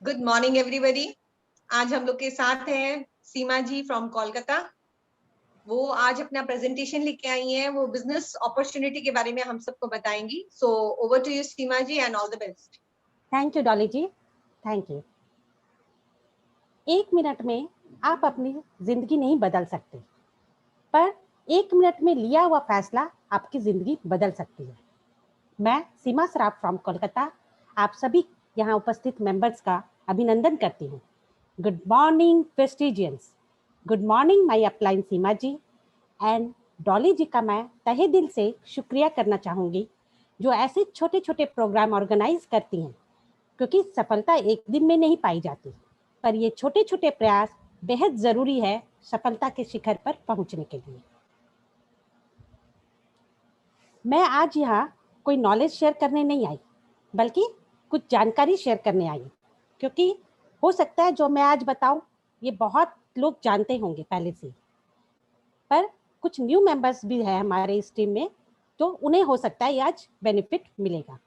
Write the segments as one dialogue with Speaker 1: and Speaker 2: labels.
Speaker 1: Good morning everybody. आज हम लोग के साथ हैं सीमा जी फ्रॉम कोलकाता। वो आज अपना प्रेजेंटेशन लेके आई हैं। वो बिजनेस अपॉर्चुनिटी के बारे में हम सबको बताएंगी। So over to you Seema ji and all the best.
Speaker 2: Thank you Dolly ji, thank you. 1 minute में आप अपनी जिंदगी नहीं बदल सकते, पर 1 मिनट में लिया हुआ फैसला आपकी जिंदगी बदल सकती है। मैं सीमा सराफ फ्रॉम कोलकाता आप सभी यहाँ उपस्थित मेंबर्स का अभिनंदन करती हूँ। Good morning Prestigians, good morning my upline Seema ji and Dolly ji का मैं तहे दिल से शुक्रिया करना चाहूँगी जो ऐसे छोटे छोटे प्रोग्राम ऑर्गेनाइज करती हैं, क्योंकि सफलता एक दिन में नहीं पाई जाती, पर ये छोटे छोटे प्रयास बेहद ज़रूरी है सफलता के शिखर पर पहुंचने के लिए। मैं आज यहाँ कोई नॉलेज शेयर करने नहीं आई, बल्कि कुछ जानकारी शेयर करने आई, क्योंकि हो सकता है जो मैं आज बताऊं ये बहुत लोग जानते होंगे पहले से, पर कुछ न्यू मेंबर्स भी है हमारे इस टीम में, तो उन्हें हो सकता है आज बेनिफिट मिलेगा।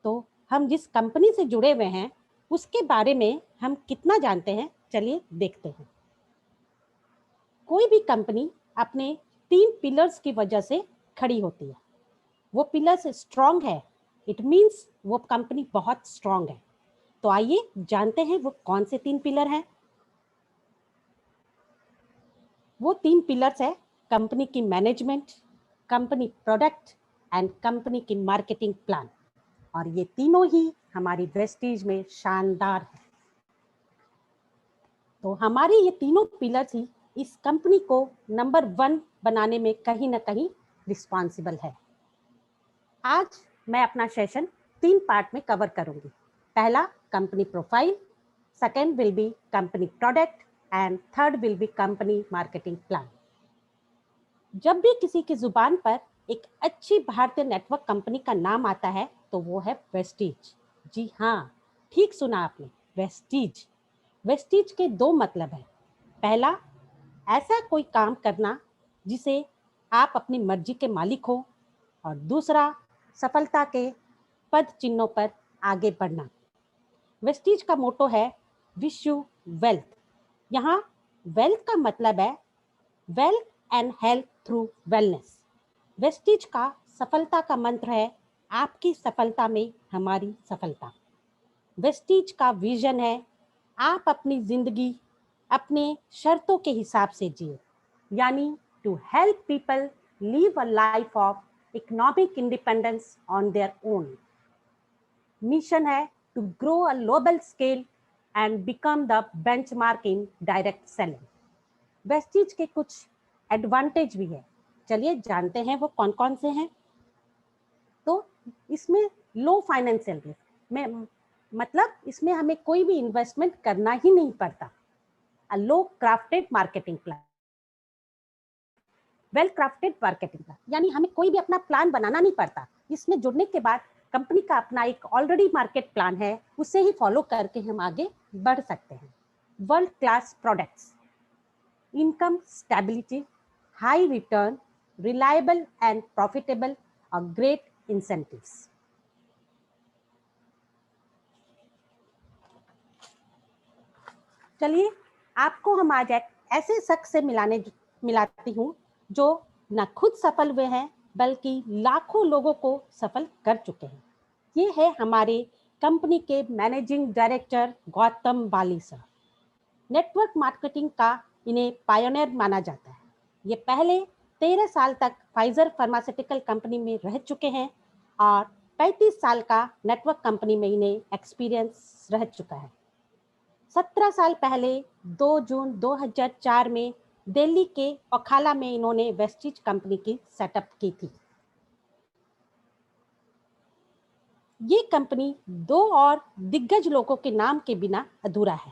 Speaker 2: तो हम जिस कंपनी से जुड़े हुए हैं उसके बारे में हम कितना जानते हैं, चलिए देखते हैं। कोई भी कंपनी अपने 3 पिलर्स की वजह से खड़ी होती है। वो पिलर्स स्ट्रांग है, इट मीन्स वो कंपनी बहुत स्ट्रांग है। तो आइए जानते हैं वो कौन से 3 पिलर हैं। वो 3 पिलर्स है कंपनी की management, company product and company की मार्केटिंग प्लान, और ये तीनों ही हमारी वेस्टीज में शानदार है। तो हमारे ये तीनों पिलर्स ही इस कंपनी को नंबर 1 बनाने में कहीं ना कहीं रिस्पॉन्सिबल है। आज मैं अपना सेशन 3 पार्ट में कवर करूंगी। पहला company profile, second will be company product and third will be company marketing plan. जब भी किसी की जुबान पर एक अच्छी भारतीय नेटवर्क कंपनी का नाम आता है तो वो है वेस्टीज। जी हाँ, ठीक सुना आपने, वेस्टीज। वेस्टीज के 2 मतलब है। पहला, ऐसा कोई काम करना जिसे आप अपनी मर्जी के मालिक हो, और दूसरा, सफलता के पद चिन्हों पर आगे बढ़ना। वेस्टीज का मोटो है विश यू वेल्थ। यहाँ वेल्थ का मतलब है wealth and health through wellness. Vestige का सफलता का मंत्र है आपकी सफलता में हमारी सफलता। वेस्टीज का विजन है आप अपनी जिंदगी अपने शर्तों के हिसाब से जिए, यानी to help people live a life of economic independence on their own. Mission है to grow a global scale and become the benchmark in direct selling. Vestige के कुछ एडवांटेज भी है, चलिए जानते हैं वो कौन कौन से हैं। तो इसमें लो फाइनेंशियल रिस्क में, मतलब इसमें हमें कोई भी इन्वेस्टमेंट करना ही नहीं पड़ता। A low crafted marketing plan, well crafted marketing plan, यानी हमें कोई भी अपना प्लान बनाना नहीं पड़ता। इसमें जुड़ने के बाद कंपनी का अपना एक ऑलरेडी मार्केट प्लान है, उसे ही फॉलो करके हम आगे बढ़ सकते हैं। World class products, income stability, high return, reliable and profitable और ग्रेट इंसेंटिव्स। चलिए आपको हम आज एक ऐसे शख्स से मिलाती हूँ जो न खुद सफल हुए हैं बल्कि लाखों लोगों को सफल कर चुके हैं। ये है हमारे कंपनी के मैनेजिंग डायरेक्टर गौतम बाली सर। नेटवर्क मार्केटिंग का इन्हें पायोनियर माना जाता है। ये पहले 13 साल तक फाइजर फार्मास्यूटिकल कंपनी में रह चुके हैं और 35 साल का नेटवर्क कंपनी में इन्हें एक्सपीरियंस रह चुका है। 17 साल पहले 2 जून 2004 में दिल्ली के ओखाला में इन्होंने वेस्टीज कंपनी की सेटअप की थी। ये कंपनी 2 और दिग्गज लोगों के नाम के बिना अधूरा है,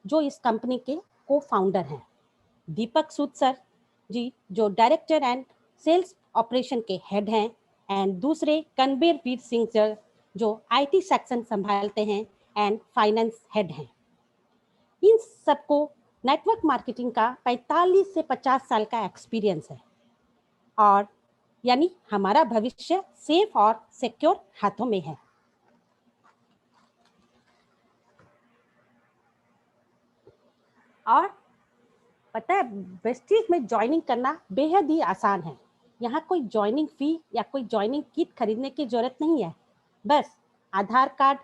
Speaker 2: जो इस कंपनी के को फाउंडर हैं। दीपक सूद सर जी, जो डायरेक्टर एंड सेल्स ऑपरेशन के हेड हैं, एंड दूसरे कनबीर वीर सिंह सर जो आईटी सेक्शन संभालते हैं एंड फाइनेंस हेड हैं। इन सबको नेटवर्क मार्केटिंग का 45 से 50 साल का एक्सपीरियंस है, और यानी हमारा भविष्य सेफ और सिक्योर हाथों में है। और पता है वेस्टीज में ज्वाइनिंग करना बेहद ही आसान है। यहाँ कोई ज्वाइनिंग फी या कोई ज्वाइनिंग किट खरीदने की जरूरत नहीं है। बस आधार कार्ड,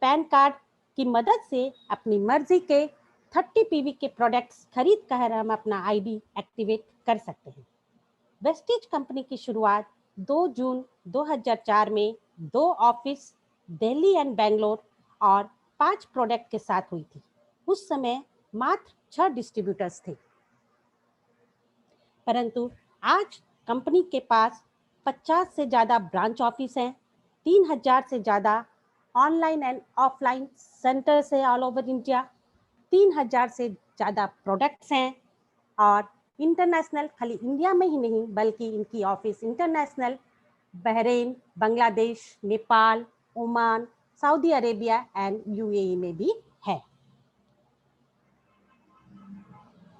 Speaker 2: पैन कार्ड की मदद से अपनी मर्जी के 30 पीवी के प्रोडक्ट्स खरीद कर हम अपना आईडी एक्टिवेट कर सकते हैं। वेस्टीज कंपनी की शुरुआत 2 जून 2004 में 2 ऑफिस दिल्ली एंड बेंगलोर और 5 प्रोडक्ट के साथ हुई थी। उस समय मात्र 6 डिस्ट्रीब्यूटर्स थे, परंतु आज कंपनी के पास 50 से ज़्यादा ब्रांच ऑफिस हैं, 3000 से ज़्यादा ऑनलाइन एंड ऑफलाइन सेंटर्स है ऑल ओवर इंडिया, 3000 से ज़्यादा प्रोडक्ट्स हैं और इंटरनेशनल, खाली इंडिया में ही नहीं बल्कि इनकी office international Bahrain, Bangladesh, Nepal, Oman, Saudi Arabia and UAE में भी है।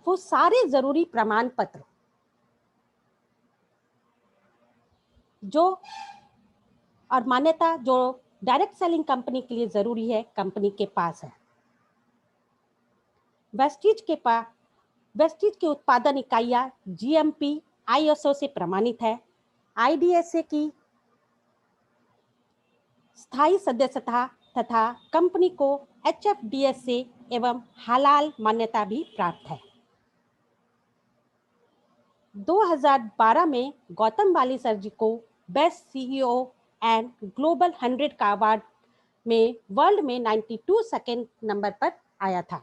Speaker 2: वो सारे जरूरी प्रमाण पत्र जो और मान्यता जो डायरेक्ट सेलिंग कंपनी के लिए जरूरी है, कंपनी के पास है। वेस्टीज की उत्पादन इकाइयां जीएमपी आईएसओ से प्रमाणित है, आईडीएसए की स्थायी सदस्यता तथा कंपनी को एचएफडीएसए एवं हलाल मान्यता भी प्राप्त है। 2012 में गौतम बाली सर जी को बेस्ट सीईओ एंड ग्लोबल 100 का अवार्ड में वर्ल्ड में 92 सेकंड नंबर पर आया था।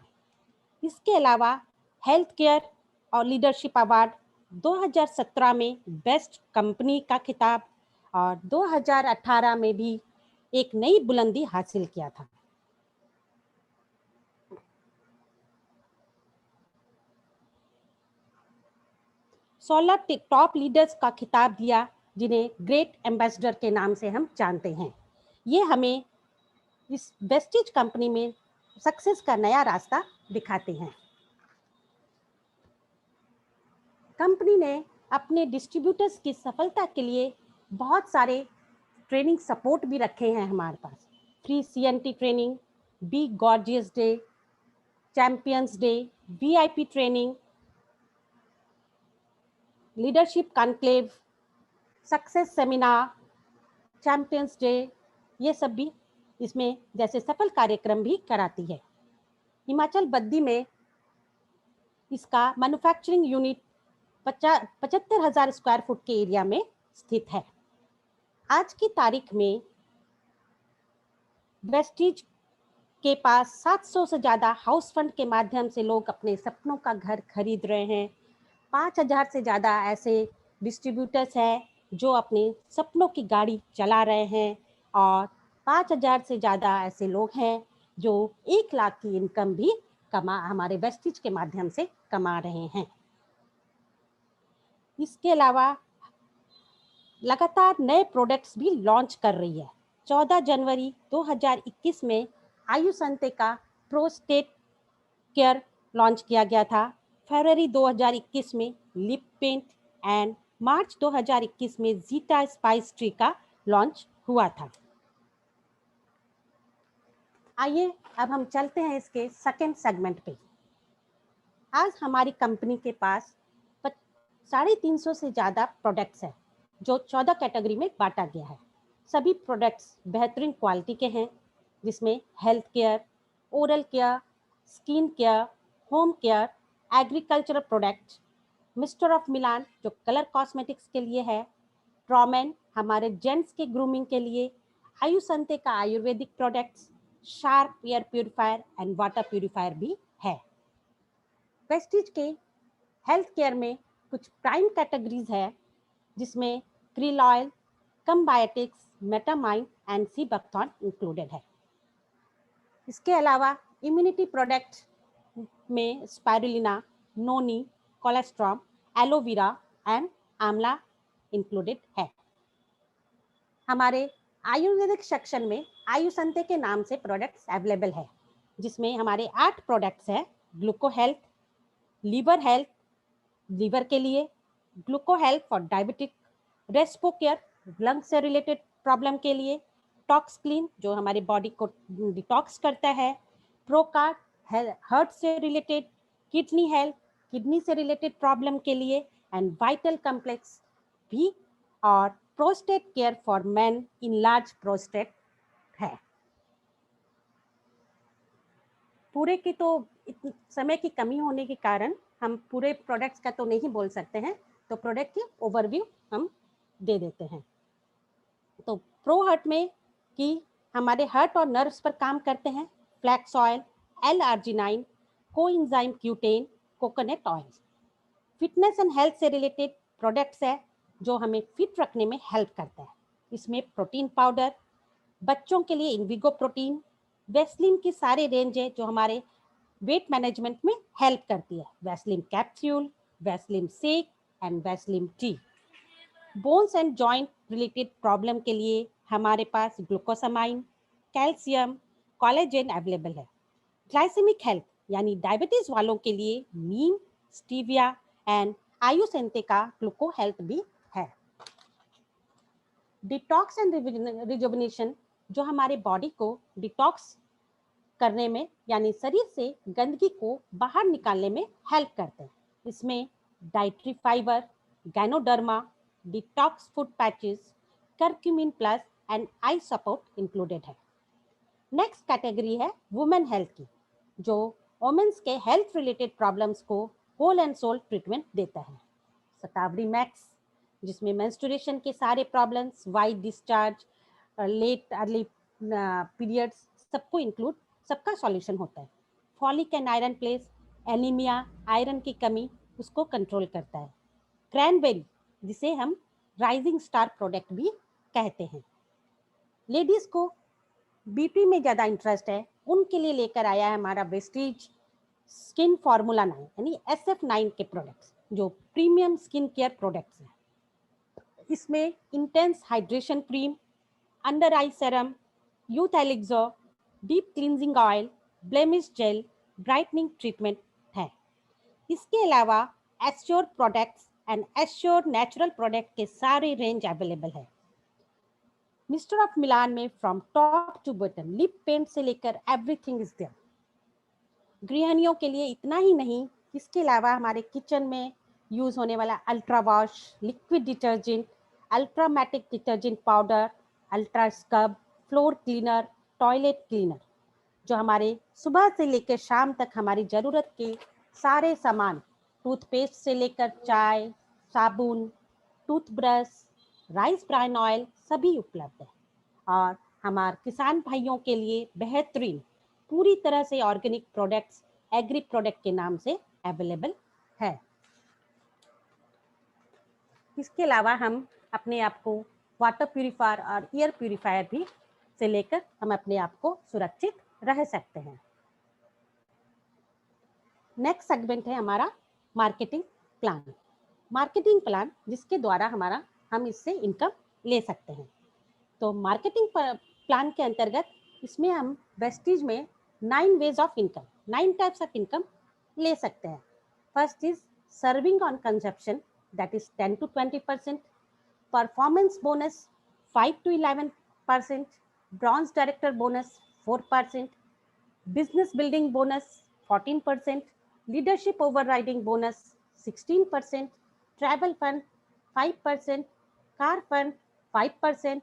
Speaker 2: इसके अलावा हेल्थ केयर और लीडरशिप अवार्ड 2017 में बेस्ट कंपनी का खिताब और 2018 में भी एक नई बुलंदी हासिल किया था। सोलह टॉप लीडर्स का खिताब दिया जिन्हें ग्रेट एम्बेसडर के नाम से हम जानते हैं। ये हमें इस वेस्टीज कंपनी में सक्सेस का नया रास्ता दिखाते हैं। कंपनी ने अपने डिस्ट्रीब्यूटर्स की सफलता के लिए बहुत सारे ट्रेनिंग सपोर्ट भी रखे हैं हमारे पास। Free CNT training, be gorgeous day, champions day, VIP training, leadership conclave, success seminar, champions day, ये सब भी इसमें जैसे सफल कार्यक्रम भी कराती है। हिमाचल बद्दी में इसका मैन्युफैक्चरिंग यूनिट 75,000 स्क्वायर फुट के एरिया में स्थित है। आज की तारीख में वेस्टीज के पास 700 से ज़्यादा हाउस फंड के माध्यम से लोग अपने सपनों का घर खरीद रहे हैं। 5000 से ज़्यादा ऐसे डिस्ट्रीब्यूटर्स हैं जो अपने सपनों की गाड़ी चला रहे हैं और 5000 से ज़्यादा ऐसे लोग हैं जो 1 लाख की इनकम भी हमारे वेस्टीज के माध्यम से कमा रहे हैं। इसके अलावा लगातार नए प्रोडक्ट्स भी लॉन्च कर रही है। 14 जनवरी 2021 में आयुसंते का प्रोस्टेट केयर लॉन्च किया गया था। फरवरी 2021 में लिप पेंट एंड मार्च 2021 में जीटा स्पाइस ट्री का लॉन्च हुआ था। आइए अब हम चलते हैं इसके सेकेंड सेगमेंट पे। आज हमारी कंपनी के पास 350 से ज़्यादा प्रोडक्ट्स हैं जो 14 कैटेगरी में बांटा गया है। सभी प्रोडक्ट्स बेहतरीन क्वालिटी के हैं जिसमें health care, oral care, skin care, home care, agricultural product, mister of मिलान जो कलर कॉस्मेटिक्स के लिए है, ट्रॉमेन हमारे जेंट्स के ग्रूमिंग के लिए, आयुसंते का Ayurvedic products, sharp air purifier and water purifier भी है। वेस्टीज के हेल्थ केयर में कुछ प्राइम कैटेगरीज है जिसमें क्रिल ऑयल, कम्बायोटिक्स, मेटामाइन एंड सीबैक्थॉन इंक्लूडेड है। इसके अलावा इम्यूनिटी प्रोडक्ट में spirulina, noni, colostrum, aloe vera and आंवला इंक्लूडेड है। हमारे आयुर्वेदिक सेक्शन में आयुसंते के नाम से प्रोडक्ट्स अवेलेबल है जिसमें हमारे 8 प्रोडक्ट्स हैं। Gluco health, liver health liver के लिए, gluco health for diabetic, respo care lung से रिलेटेड प्रॉब्लम के लिए, टॉक्स क्लीन जो हमारे बॉडी को डिटॉक्स करता है, प्रोकार्ड हार्ट से रिलेटेड, किडनी हेल्थ, किडनी से रिलेटेड प्रॉब्लम के लिए, एंड वाइटल कॉम्प्लेक्स भी, और prostate care for main in large prostate है। पूरे की तो समय की कमी होने के कारण हम पूरे प्रोडक्ट्स का तो नहीं बोल सकते हैं, तो प्रोडक्ट की ओवरव्यू हम दे देते हैं। तो प्रो हार्ट में कि हमारे हार्ट और नर्व्स पर काम करते हैं flax oil, L-arginine, coenzyme Q10, coconut oil. Fitness and health से रिलेटेड प्रोडक्ट्स है जो हमें फिट रखने में हेल्प करता है। इसमें प्रोटीन पाउडर, बच्चों के लिए इनविगो प्रोटीन, वैसलीन की सारे रेंज है जो हमारे वेट मैनेजमेंट में हेल्प करती है। Vaseline capsule, Vaseline shake and Vaseline T. Bones and joint related problem के लिए हमारे पास ग्लूकोसामाइन, कैल्शियम, कोलेजन अवेलेबल है। ग्लाइसेमिक हेल्थ यानी डायबिटीज वालों के लिए नीम, स्टीविया एंड आयुसेंते का ग्लूको हेल्थ भी है। डिटॉक्स एंड रिजुविनेशन जो हमारे बॉडी को डिटॉक्स करने में यानी शरीर से गंदगी को बाहर निकालने में हेल्प करते हैं। इसमें dietary fibre, ganoderma, detox food patches, curcumin plus and eye support included है। नेक्स्ट कैटेगरी है वुमेन हेल्थ की, जो वुमेन्स के हेल्थ रिलेटेड प्रॉब्लम्स को होल एंड सोल ट्रीटमेंट देता है। शतावरी मैक्स जिसमें मेंस्ट्रुएशन के सारे problems, white discharge, late early periods सबको इंक्लूड, सबका सॉल्यूशन होता है। Folic and iron plus, anaemia, iron की कमी उसको कंट्रोल करता है। क्रैनबेरी जिसे हम राइजिंग स्टार प्रोडक्ट भी कहते हैं। लेडीज को बीपी में ज़्यादा इंटरेस्ट है, उनके लिए लेकर आया है हमारा वेस्टीज स्किन फार्मूला 9 यानी SF9 के प्रोडक्ट्स जो प्रीमियम स्किन केयर प्रोडक्ट्स हैं। इसमें intense hydration cream, under eye serum, youth elixir, deep cleansing oil, blemish gel, brightening treatment है। इसके अलावा assure products and assure natural product के सारे रेंज अवेलेबल है। मिस्टर ऑफ मिलान में from top to bottom lip paint से लेकर everything is there. गृहिणियों के लिए इतना ही नहीं, इसके अलावा हमारे किचन में यूज होने वाला ultra wash, liquid detergent, ultramatic detergent powder, ultra scrub, floor cleaner, toilet cleaner, जो हमारे सुबह से लेकर शाम तक हमारी ज़रूरत के सारे सामान, टूथपेस्ट से लेकर चाय, साबुन, टूथब्रश, राइस ब्राइन ऑयल सभी उपलब्ध है। और हमारे किसान भाइयों के लिए बेहतरीन पूरी तरह से ऑर्गेनिक प्रोडक्ट्स एग्री प्रोडक्ट के नाम से अवेलेबल है। इसके अलावा हम अपने आप को वाटर प्यूरिफायर और एयर प्यूरिफायर भी से लेकर हम अपने आप को सुरक्षित रह सकते हैं। नेक्स्ट सेगमेंट है हमारा मार्केटिंग प्लान। मार्केटिंग प्लान जिसके द्वारा हम इससे इनकम ले सकते हैं। तो मार्केटिंग प्लान के अंतर्गत इसमें हम वेस्टीज में 9 ways of income, 9 types of income ले सकते हैं। First is saving on consumption, that is 10 to 20%, performance bonus 5 to 11%, bronze director bonus 4%, business building bonus 14%, leadership overriding bonus 16%, travel fund 5%, car fund 5%,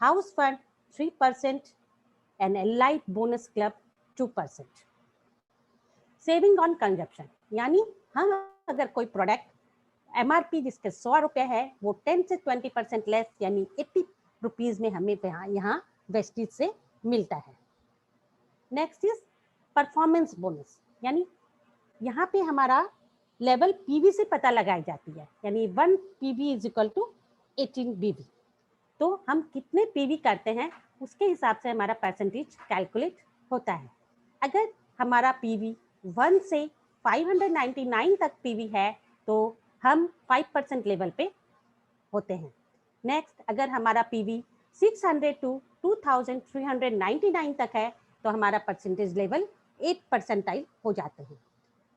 Speaker 2: house fund 3%, and elite bonus club 2%। Saving on consumption यानी हम अगर कोई product MRP जिसके 100 रुपये है वो 10 से 20% less यानी 80 रुपीज़ में हमें यहाँ वेस्टीज से मिलता है। नेक्स्ट इज परफॉर्मेंस बोनस, यानी यहाँ पे हमारा लेवल PV से पता लगाई जाती है, यानी 1 PV is equal to 18 BV। तो हम कितने PV करते हैं उसके हिसाब से हमारा परसेंटेज कैलकुलेट होता है। अगर हमारा PV 1 से 599 तक PV है तो हम 5% लेवल पे होते हैं। नेक्स्ट, अगर हमारा PV 600 to 2399 तक है तो हमारा परसेंटेज लेवल 8% हो जाते हैं।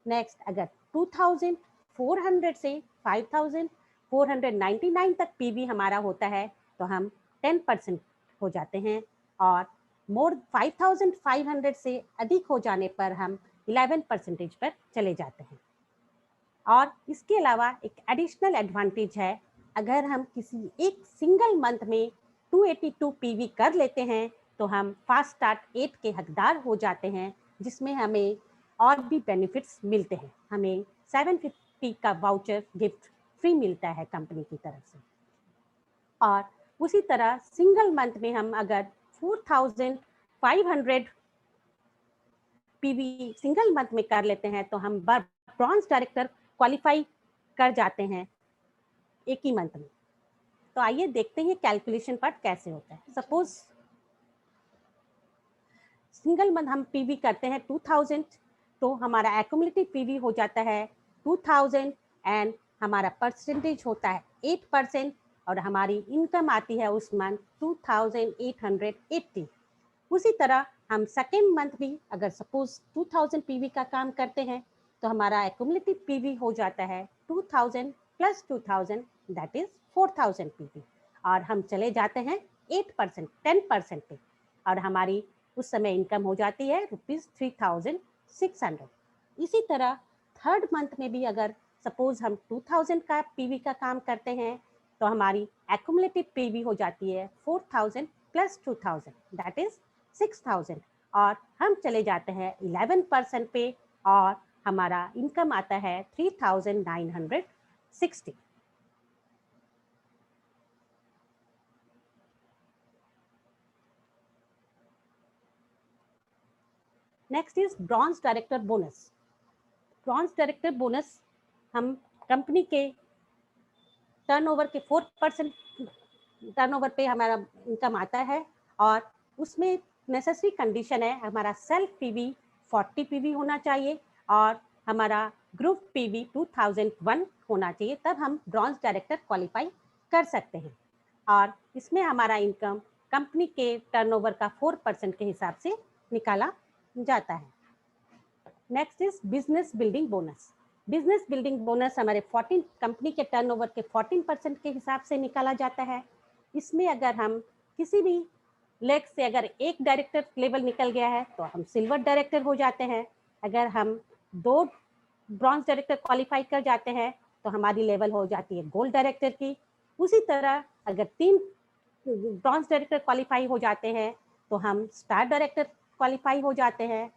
Speaker 2: नेक्स्ट, अगर 2400 से 5499 तक PV हमारा होता है तो हम 10% हो जाते हैं, और मोर 5500 से अधिक हो जाने पर हम 11% पर चले जाते हैं। और इसके अलावा एक एडिशनल एडवांटेज है, अगर हम किसी एक सिंगल मंथ में 282 पीवी कर लेते हैं तो हम फास्ट स्टार्ट 8 के हकदार हो जाते हैं, जिसमें हमें और भी बेनिफिट्स मिलते हैं। हमें 750 का वाउचर गिफ्ट फ्री मिलता है कंपनी की तरफ से। और उसी तरह सिंगल मंथ में हम अगर 4500 पीवी सिंगल मंथ में कर लेते हैं तो हम ब्रॉन्ज डायरेक्टर क्वालिफाई कर जाते हैं एक ही मंथ में। तो आइए देखते हैं कैलकुलेशन पार्ट कैसे होता है। सपोज सिंगल मंथ हम पीवी करते हैं 2000, तो हमारा एक्यूमुलेटिव पीवी हो जाता है 2000 एंड हमारा परसेंटेज होता है 8% और हमारी इनकम आती है उस मंथ 2880। उसी तरह हम सेकेंड मंथ भी अगर सपोज 2000 पीवी का काम करते हैं तो हमारा एक्यूमुलेटिव पीवी हो जाता है 2000 प्लस 2000 दैट इज 4000 पीवी, और हम चले जाते हैं 8% 10% पे, और हमारी उस समय इनकम हो जाती है ₹3600। इसी तरह थर्ड मंथ में भी अगर सपोज हम 2000 का पीवी का काम करते हैं तो हमारी एक्यूमुलेटिव पीवी हो जाती है 4000 प्लस 2000 दैट इज 6000, और हम चले जाते हैं 11% पे और हमारा इनकम आता है 3960। Next is bronze director bonus. Bronze director bonus हम कंपनी के टर्नओवर के 4% टर्नओवर पे हमारा इनकम आता है, और उसमें नेसेसरी कंडीशन है हमारा सेल्फ पीवी 40 पीवी होना चाहिए और हमारा ग्रुप पीवी 2001 होना चाहिए, तब हम ब्रॉन्ज डायरेक्टर क्वालिफाई कर सकते हैं। और इसमें हमारा इनकम कंपनी के टर्नओवर का 4% के हिसाब से निकाला जाता है। Next is business building bonus. Business building bonus हमारे 14 कंपनी के टर्नओवर के 14% के हिसाब से निकाला जाता है। इसमें अगर हम किसी भी लेग से अगर एक डायरेक्टर लेवल निकल गया है तो हम सिल्वर डायरेक्टर हो जाते हैं। अगर हम 2 ब्रॉन्ज डायरेक्टर क्वालिफाई कर जाते हैं तो हमारी लेवल हो जाती है गोल्ड डायरेक्टर की। उसी तरह अगर 3 ब्रॉन्ज डायरेक्टर क्वालिफाई हो जाते हैं तो हम स्टार डायरेक्टर क्वालिफाई हो जाते हैं।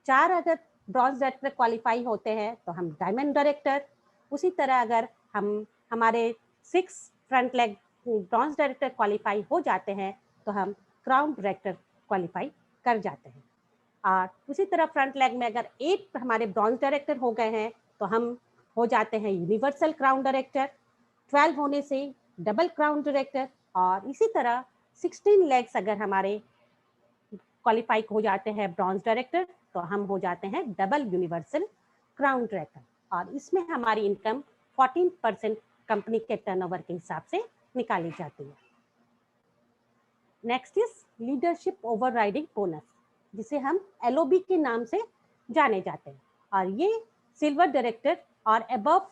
Speaker 2: 4 अगर ब्रॉन्ज डायरेक्टर क्वालिफाई होते हैं तो हम डायमंड डायरेक्टर। उसी तरह अगर हमारे 6 front leg bronze director qualify हो जाते हैं तो हम क्राउन डायरेक्टर क्वालिफाई कर जाते हैं। और उसी तरह फ्रंट लेग में अगर 8 हमारे ब्रॉन्ज डायरेक्टर हो गए हैं तो हम हो जाते हैं यूनिवर्सल क्राउन डायरेक्टर। 12 होने से डबल क्राउन डायरेक्टर, और इसी तरह 16 लेग्स अगर हमारे क्वालिफाई हो जाते हैं ब्रॉन्ज डायरेक्टर तो हम हो जाते हैं डबल यूनिवर्सल क्राउन डायरेक्टर, और इसमें हमारी इनकम 14% कंपनी के टर्नओवर के हिसाब से निकाली जाती है। Next is leadership overriding bonus, जिसे हम LOB के नाम से जाने जाते हैं, और ये सिल्वर डायरेक्टर और अबव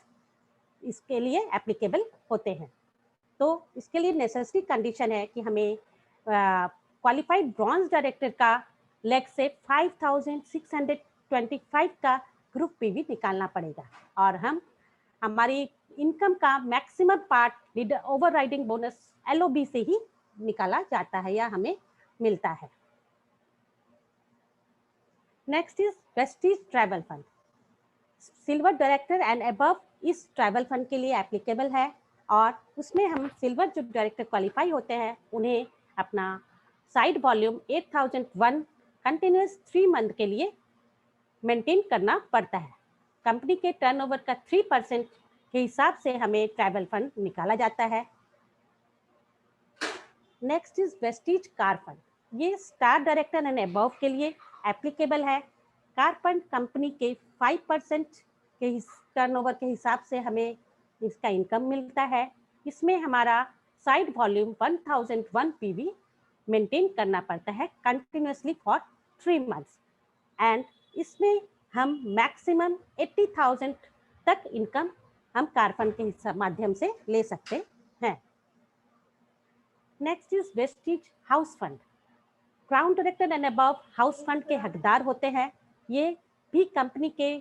Speaker 2: इसके लिए एप्लीकेबल होते हैं। तो इसके लिए नेसेसरी कंडीशन है कि हमें क्वालिफाइड ब्रॉन्ज डायरेक्टर का लेग से 5625 का ग्रुप पीवी निकालना पड़ेगा, और हमारी इनकम का maximum part leader overriding bonus LOB से ही निकाला जाता है या हमें मिलता है। Next is Vestige travel fund. Silver director and above इस ट्रैवल फंड के लिए एप्लीकेबल है, और उसमें हम सिल्वर जो डायरेक्टर क्वालिफाई होते हैं उन्हें अपना साइड वॉल्यूम 8001 कंटिन्यूस 3 मंथ के लिए मेंटेन करना पड़ता है। कंपनी के टर्नओवर का 3% के हिसाब से हमें ट्रैवल फंड निकाला जाता है। Next is Vestige car fund. ये स्टार डायरेक्टर एंड अबव के लिए एप्लीकेबल है। कार फंड कंपनी के 5% के टर्नओवर के हिसाब से हमें इसका इनकम मिलता है। इसमें हमारा साइड वॉल्यूम 1001 पीवी मेंटेन करना पड़ता है कंटिन्यूसली फॉर 3 मंथ्स, एंड इसमें हम मैक्सिमम 80,000 तक इनकम हम कार फंड के माध्यम से ले सकते हैं। Next is Vestige house fund. Crown director and above house fund के हकदार होते हैं। ये भी कंपनी के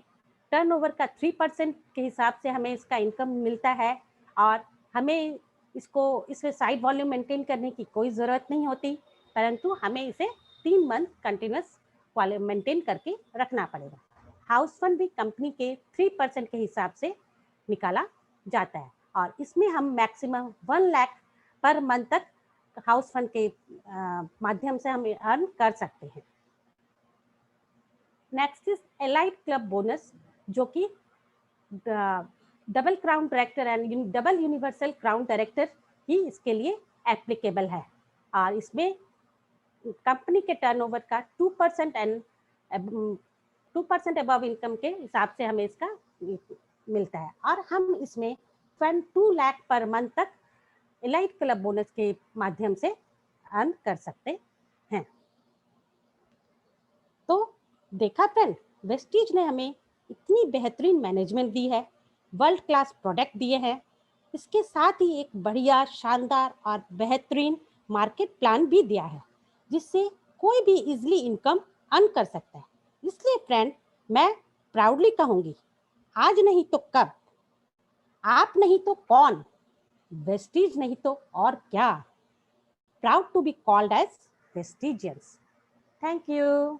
Speaker 2: टर्नओवर का 3% के हिसाब से हमें इसका इनकम मिलता है और हमें इसमें साइड वॉल्यूम मेंटेन करने की कोई ज़रूरत नहीं होती, परंतु हमें इसे 3 मंथ कंटिन्यूस वॉल्यूम मेंटेन करके रखना पड़ेगा। हाउस फंड भी कंपनी के 3% के हिसाब से निकाला जाता है और इसमें हम मैक्सिमम 1 लाख पर मंथ तक हाउस फंड के माध्यम से हम अर्न कर सकते हैं। Next is allied club bonus, जो कि double crown director and double universal crown director ही इसके लिए एप्लीकेबल है और इसमें कंपनी के टर्नओवर का 2% एंड 2% अबव इनकम के हिसाब से हमें इसका मिलता है और हम इसमें 2 लाख पर मंथ तक एलाइड क्लब बोनस के माध्यम से अर्न कर सकते हैं। तो देखा फ्रेंड, वेस्टीज ने हमें इतनी बेहतरीन मैनेजमेंट दी है, वर्ल्ड क्लास प्रोडक्ट दिए हैं, इसके साथ ही एक बढ़िया शानदार और बेहतरीन मार्केट प्लान भी दिया है जिससे कोई भी इजीली इनकम अर्न कर सकता है। इसलिए फ्रेंड, मैं प्राउडली कहूँगी, आज नहीं तो कब, आप नहीं तो कौन, वेस्टीज नहीं तो और क्या। Proud to be called as Vestigians. Thank you.